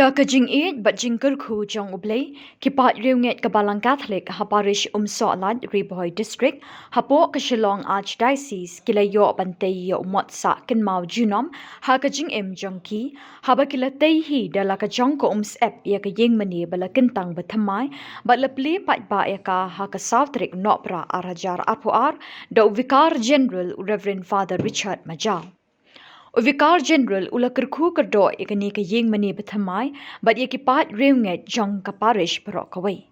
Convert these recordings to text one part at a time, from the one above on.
Da ka Jingkyrkhu bat Jingkyrkhu jong Blei kipat Riewngeit ka balang Katholik ha Parish Umsohlait Riewngeit district hapo ka Shillong archdiocese kilayo bantay yo motsa kinmau junom ha ka Jingim jongki haba kilatay hi dala ka jong ko ep ya ka Iingmane bala kintang bathamai bat laple pat ba ya ka ha ka Southrick nopra arajar apuar da Vicar General Reverend Father Richard Majal. Vicar General Jingkyrkhu kerdo ikani ka Iingmane bathamai bat yakipat Riewngeit jong ka Parish perokawai.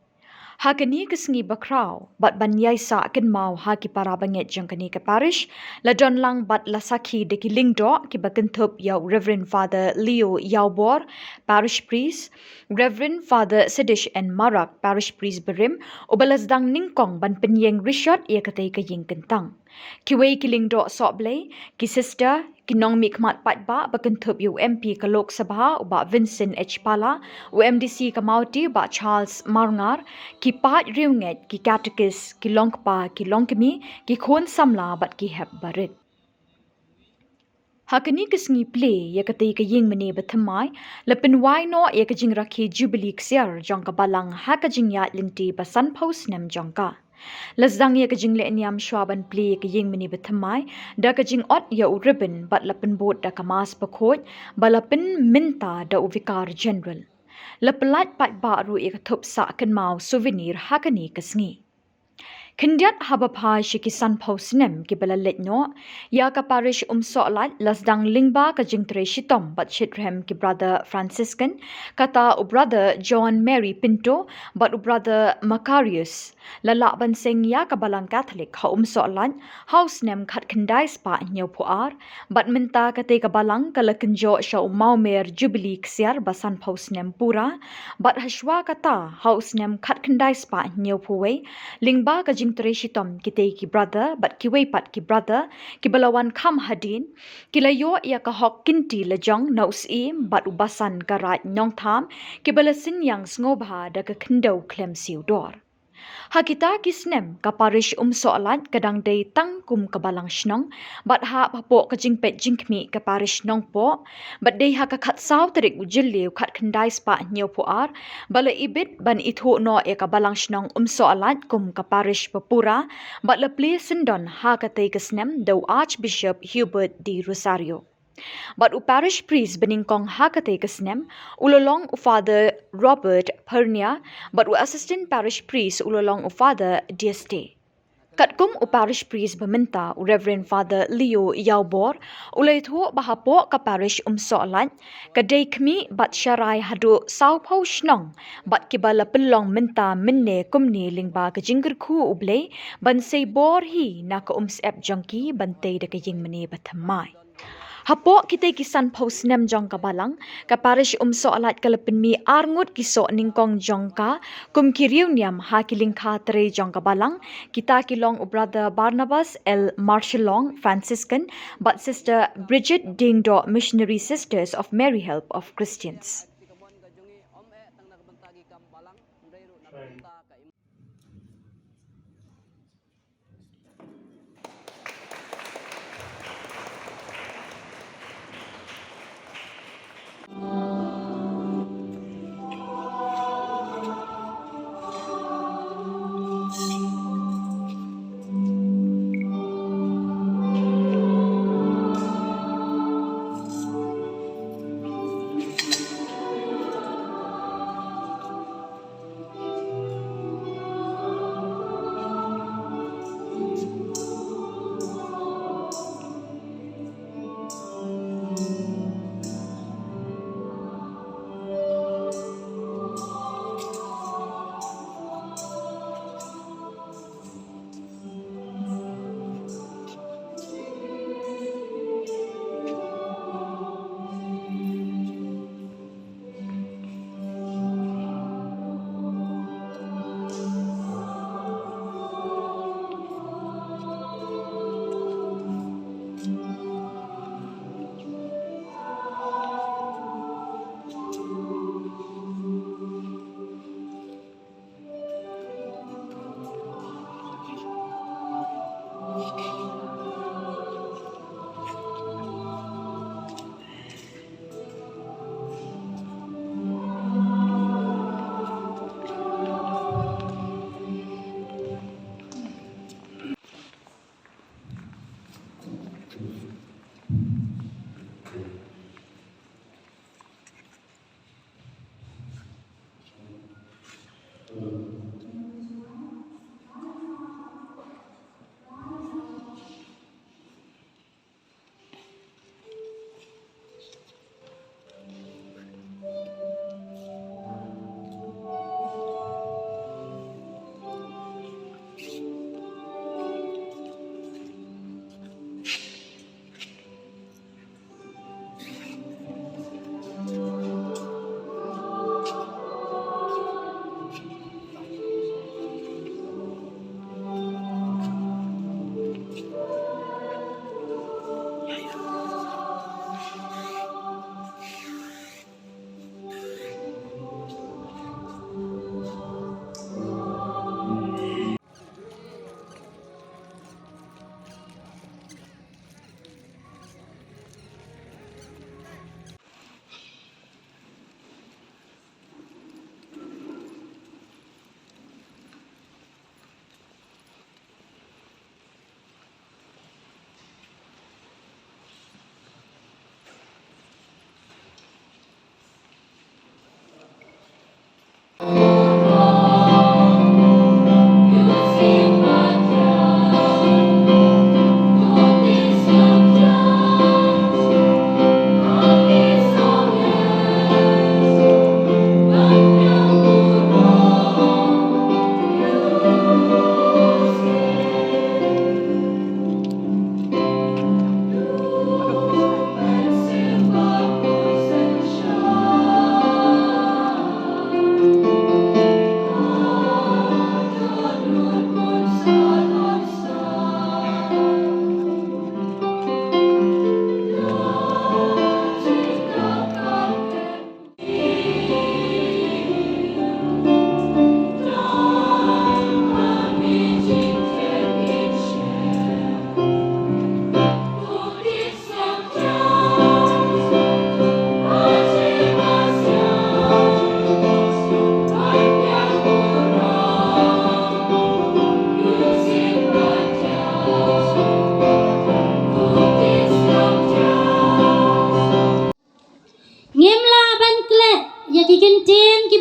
Hakani kesengi bakrau bat banyai sa mau haki para banget jong kani ka Parish la don lang bat la sakhi de ki lingdo ki bakentup yaw Reverend Father Leo Yawbor Parish Priest, Reverend Father Sedish and Marak Parish Priest berim ubalasdang ningkong ban penyeng Richard ia katay ka Yingkentang. Kiway kilingdo so Blei ki sister kinong mikmat patba bakentup UMP ka Lok Sabha uba Vincent H. Pala, UMDC ka Mauti uba Charles Marngar, ki pat Riewngeit ki Catechist ki Longpa ki Longkemi ki Khon Samla bat ki hep barit. Hakani kesengi play ya katay ka Iingmane bathamai lapin wai no ya ka Jingkyrkhu Jubilee ksiar jong ka balang ha ka Jingyat linti basan post nem jong ka. Lazdang ya ka Jingle niam shwaban play ka Iingmane bathamai da ka Jing ot ya u ribbon bat lapin bot da ka mas pakot balapin minta da u Vicar General. Lapelat pat baru ya ka thup sa kan mau souvenir hakani kesengi. Kendiat habapa shikisan posnem ki balalet no ya ka Parish Umsohlait lasdang lingba ka jingtre shitom bat shitrem ki brother Franciscan kata u brother John Mary Pinto bat u brother Macarius lala banseng ya ka balang Katholik ha Umsohlait house nem khat kendai spa nyaw puar bat minta kate ka balang kala kenjo sya umaumer Jubilee ksiar basan posnem pura bat hashwa kata house nem khat kendai spa nyaw puwe lingba ka Shitom kitay ki brother but kiway pat ki brother ki balawan kam hadin kilayo ya ka hok kinti lejong na usim bat ubasan karat nyong tham ki balasin yang sngoba da ka kendo klem siudor. Hakita kisnem ka Parish Umsohlait kadang day tangkum ka balang shnong bat ha papo ka jingpet jingkmi ka Parish nong po bat day ha ka khat saw tarik ujiliw khat khandai spa nyaw puar bala ibit ban itho no e ka balang shnong Umsohlait kum ka Parish papura bat la ple sindon ha ka tay kisnem daw Archbishop Hubert D. Rosario. But u Parish Priest beningkong hakate kasnem ulolong u Father Robert Pernia but u Assistant Parish Priest ulolong u Father DST. Katkum u Parish Priest beminta u Reverend Father Leo Yawbor ulay thu bahapo ka Parish Umsohlait kadai kmi bat syarai hadu saupo shnong bat kibala pelong minta minne kumni lingba ka Jingkyrkhu u Blei bansay bor hi na ka ep jongki bantay da ka Iingmane bathamai. Hapo kita kisan post nem jong ka balang ka Parish Umsohlait kalapin mi arngut kiso ningkong jong ka kum kiriw niam ha kilingka tre jong ka balang kita kilong u brother Barnabas L. Shillong Franciscan but sister Bridget Dingdo Missionary Sisters of Mary Help of Christians.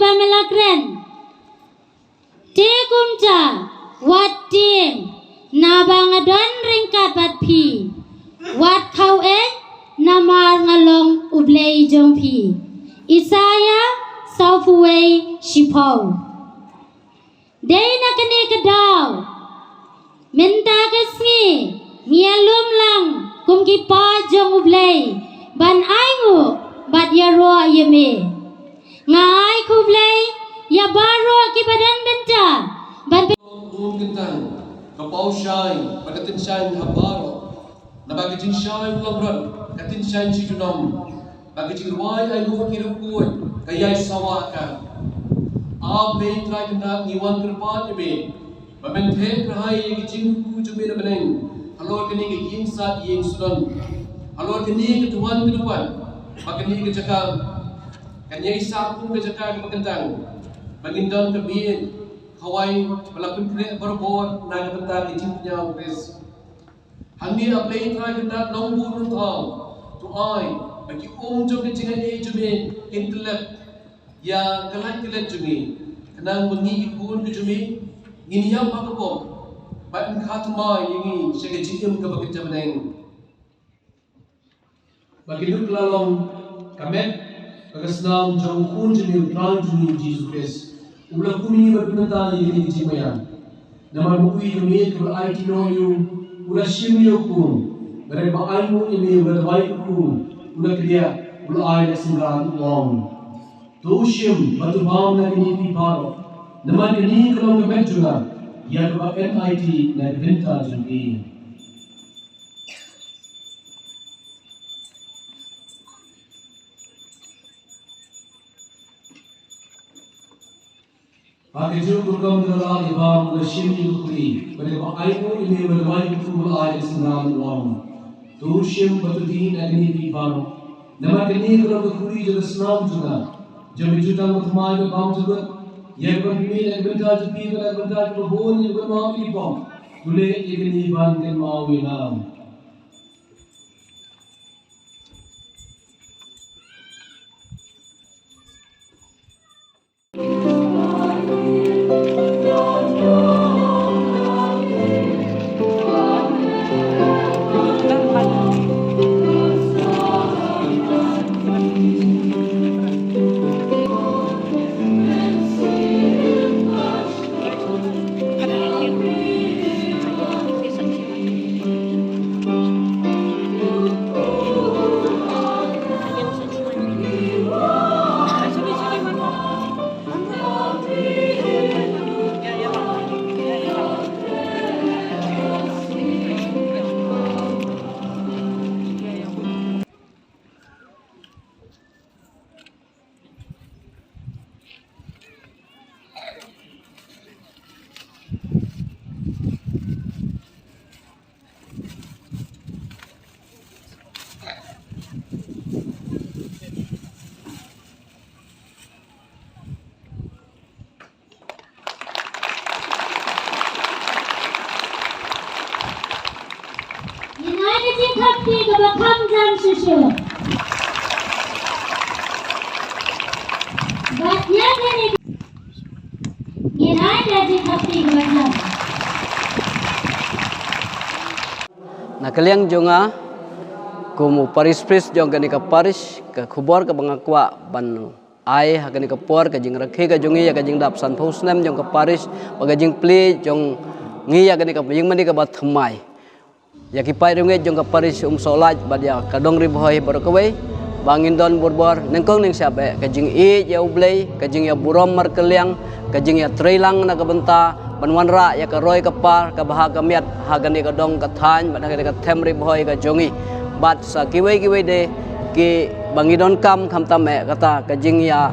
bamelakren te kumcha wat ting na bangadon ringkat bat pi wat kau namar ngalong Blei jong pi Isaya Southway Shipau Day nakani kadaw Minta kesni Mialum lang Kum kipa jong Blei Ban aingu Bat ya roa yeme Ngai ku Blei Ya baro ki badan benta Ban kentang Kapau syai Padatin syai habaro Nabagi jing syai ulabran Katin syai cidunam Bagi jing ruai aingu hirup kuat Kayai sawakan Blei try kendak Niwan kerpat yeme Pementen rahai Yagi Jingkyrkhu jumbe na beneng Halor kini ke ying sat ying sudan Halor kini ke tuan ke depan Makani ke cakap Kanyai sapung ke cakap ke pekentang Mengindon ke biin Kawai Pelapun krek berbor Naga tentang ke jingknya Chris Hangi Blei try kendak Nongbu runtang Tu ai Bagi jom ke jingan jumbe Intelek Ya kelat jumbe Kenang mengi ikun ke jumbe Ngini yang pakapok Baik khatma yang saya jiem ke bekerja beneng. Bagi duk lalong kamet kagasnam jauh kun jenis terang jenis Yesus Kristus. Ulah kuni berpinta yang dijimaya. Nama bukui kami keberai tino yu ulah sim yu kun. Mereka aimu ini berbaik kun. Ulah kerja ulah ayat singgal uang. Tu sim batu bam lagi ni piparo. Nama kini kalau kamet juga. Ya kepada NIT dan Benta Jumbi. Bagi juga program dalam ibam bersyukur kuri. Mereka aimu ini berwajib untuk ayat senang uang. Tushim betudin agni ibam. Nama kini kalau kuri juga senang juga. Jadi juta matmai ibam juga. Yang berbeda dan Benta Jumbi dan Benta Jumbi yang bermaaf ibam. Boleh igni ibam dan mawinam. Jingkyrkhu ke belakang dan susu. Batnya ini. Ini ada Jingkyrkhu ke belakang. Nah kalian jonga kumu Parish jonga ni ke Parish ke kubor ke bangakwa ban ai hakani ke por ke Jingkyrkhu ke jongi ya ke jingdap san phosnem jong ke Parish baga jing Blei jong ngi ya ke Iingmane ke bat thmai ya ki pai Riewngeit jong ke Parish Umsohlait bad ya kadong ribohoi baru kawai bangin don borbor nengkong ning siap ke jing ya Blei ke jing ya burom mar keliang ke jing ya trilang na ke benta banwanra ya ke roy ke par ke bahaga miat hagani ke dong ke than bad ke them ribohoi ke jongi bat sa kiwei de ki bangidon kam tame kata ke jing ya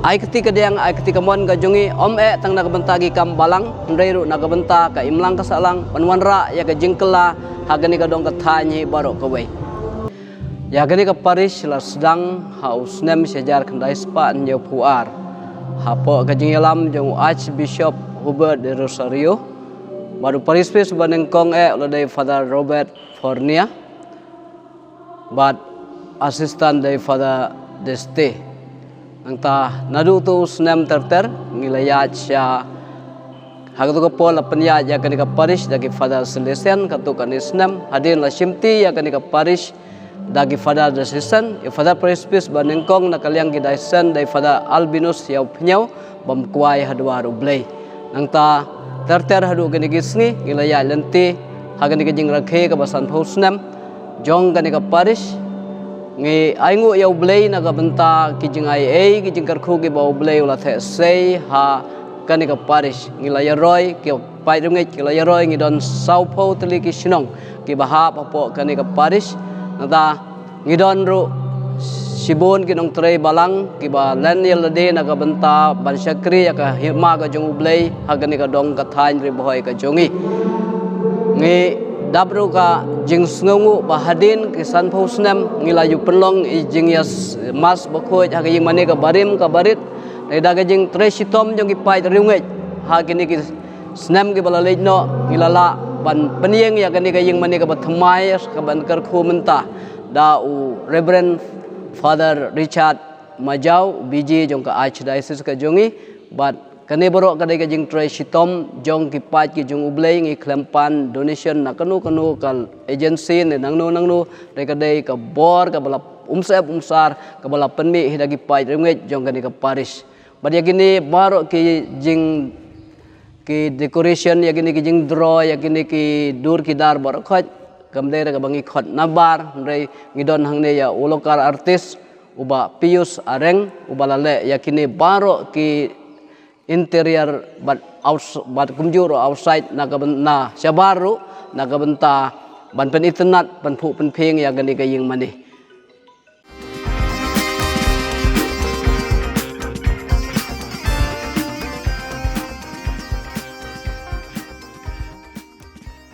ai ketika diang ai ketika mon ke jongi tang na ke benta gi kam balang ndreiru na ke benta ke imlang ke salang banwanra ya ke jingkela hagani ke dong ke thanyi baru kawai ya gani ke Parish la sedang haus nem sejar kendai spa nyo puar hapo ke jing lam jong Archbishop Hubert de Rosario baru Parish banengkong oleh Father Robert Fornia but assistant dari Father Deste Nangta nadu tu snem terter ngilayat sya hagatu ka pol apanya ya kanika parish dagi Father Celestian katu kanisnem hadir la shimti ya kanika parish dagi Father Assistant ya Father Parish banengkong nakaliang gidaisen dai Father Albinus ya pnyau bamkuai hadwaru Blei nangta terter hadu kanigisngi ngilayat lenti haganika Jingkyrkhu ka basan phosnem jong kanika parish ngi aingu yau Blei naga benta ki jingai ki Jingkyrkhu ki bau Blei ula the sei ha kanika Parish ngi la yaroi ki pai Riewngeit ki la yaroi ngi don saupo teli ki Shillong ki baha papo kanika Parish nada ngi don ru sibon ki nong trei balang ki ba len yel de naga benta ban syakri ya ka hima ka jong Blei ha kanika dong ka thain ri bohoi ka jongi ngi dabru ka jing sngongu bahadin kisan phosnem ngilayu penlong I jing yas mas bakhoj ha Iingmane ka barim ka barit eda ka jing tresitom jong ipai Riewngeit ha kini ki snem ki balalej no ngilala ban penieng ya kini ka Iingmane ka bathmai ka ban Jingkyrkhu menta da u Reverend Father Richard Majau biji jong ka Archdiocese ka jongi but kani borok kadai ka jing tresitom jong ki pat ki jong Blei ngi klempan donation na kanu kal agency ne nangnu re kadai ka bor ka bala umsar ka bala penmi hidagi pat Riewngeit jong kani ka parish badia gini borok ki jing ki decoration ya gini ki jing draw ya gini ki dur ki dar borok khot kamdai ka bangi khot nabar re ngidon hangne ya ulokar artist uba Pius Areng ubalale ya kini borok ki interior but kumjur outside na syabaru nakabenta ban pen internet ban phu pen pheng ya gani ka Iingmane